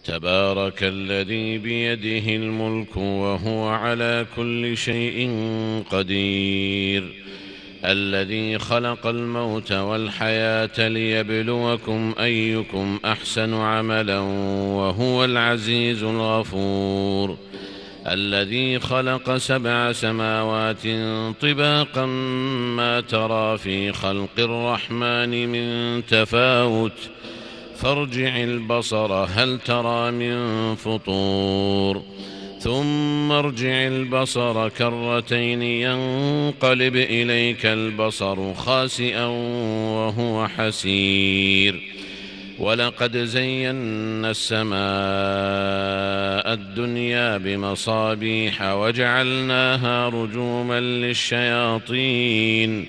تبارك الذي بيده الملك وهو على كل شيء قدير، الذي خلق الموت والحياة ليبلوكم أيكم أحسن عملا وهو العزيز الغفور، الذي خلق 7 سماوات طباقا ما ترى في خلق الرحمن من تفاوت فارجع البصر هل ترى من فطور ثم ارجع البصر كرتين ينقلب إليك البصر خاسئا وهو حسير، ولقد زينا السماء الدنيا بمصابيح وجعلناها رجوما للشياطين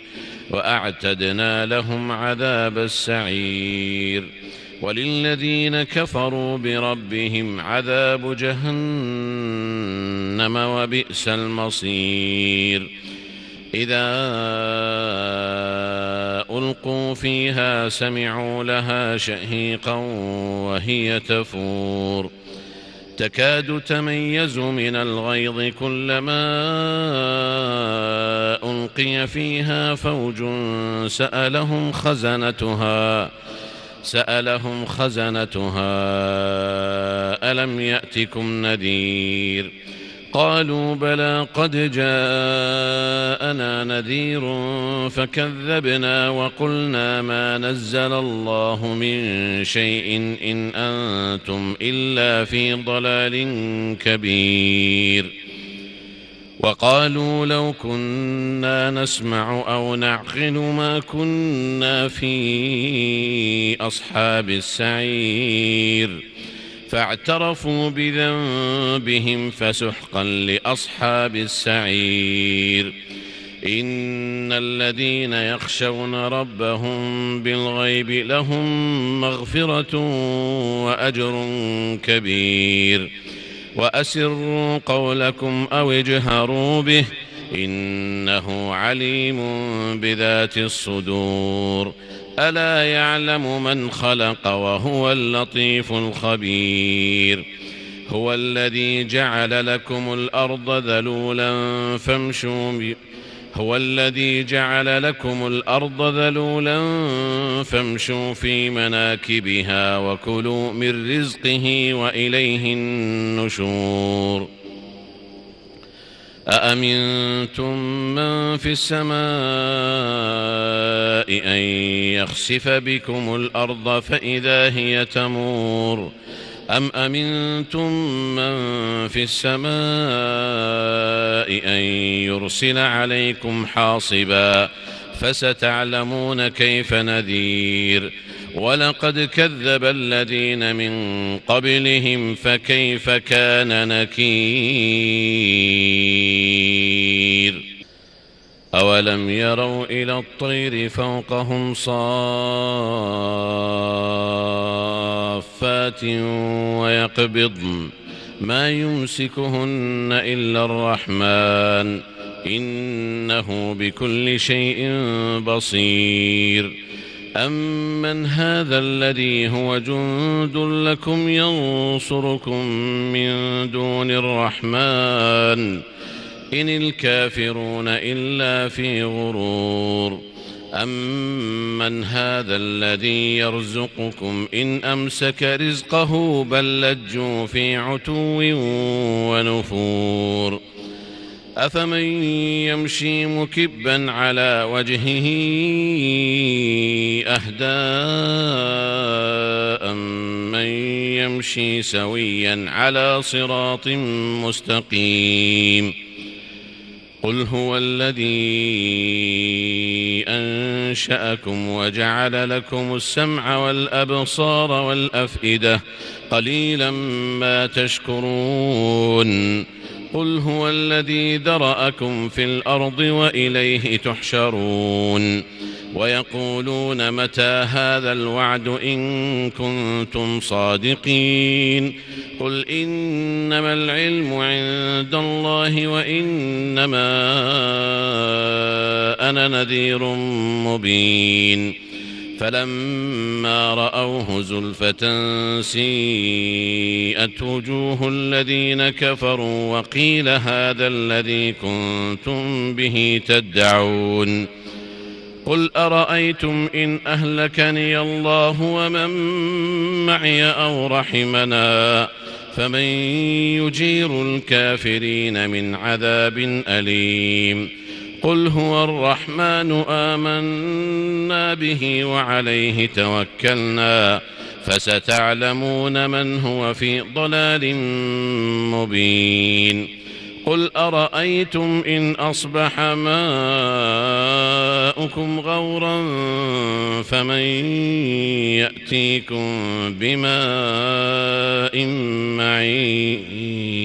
وأعتدنا لهم عذاب السعير، وللذين كفروا بربهم عذاب جهنم وبئس المصير. إذا ألقوا فيها سمعوا لها شهيقا وهي تفور تكاد تميز من الغيظ كلما ألقي فيها فوج سألهم خزنتها ألم يأتكم نذير قالوا بلى قد جاءنا نذير فكذبنا وقلنا ما نزل الله من شيء إن أنتم إلا في ضلال كبير، وقالوا لو كنا نسمع أو نعقل ما كنا في أصحاب السعير، فاعترفوا بذنبهم فسحقا لأصحاب السعير. إن الذين يخشون ربهم بالغيب لهم مغفرة وأجر كبير، وأسروا قولكم أو اجهروا به إنه عليم بذات الصدور، ألا يعلم من خلق وهو اللطيف الخبير. هو الذي جعل لكم الأرض ذلولا فامشوا في مناكبها وكلوا من رزقه وإليه النشور. أأمنتم من في السماء أن يخسف بكم الأرض فإذا هي تمور أم أمنتم من في السماء أن يرسل عليكم حاصبا فستعلمون كيف نذير. ولقد كذب الذين من قبلهم فكيف كان نكير. أولم يروا إلى الطير فوقهم صافات ويقبضن ما يمسكهن إلا الرحمن إنه بكل شيء بصير. أمن هذا الذي هو جند لكم ينصركم من دون الرحمن إن الكافرون إلا في غرور. أمن هذا الذي يرزقكم إن أمسك رزقه بل لجوا في عتو ونفور. أفمن يمشي مكبا على وجهه أهدى أمن يمشي سويا على صراط مستقيم. قل هو الذي أنشأكم وجعل لكم السمع والأبصار والأفئدة قليلا ما تشكرون. قل هو الذي ذرأكم في الأرض وإليه تحشرون. ويقولون متى هذا الوعد إن كنتم صادقين. قل إنما العلم عند الله وإنما أنا نذير مبين. فلما رأوه زلفة سيئت وجوه الذين كفروا وقيل هذا الذي كنتم به تدعون قل أرأيتم إن أهلكني الله ومن معي أو رحمنا فمن يجير الكافرين من عذاب أليم قل هو الرحمن آمنا به وعليه توكلنا فستعلمون من هو في ضلال مبين قل أرأيتم إن أصبح ماؤكم غورا فمن يأتيكم بماء معين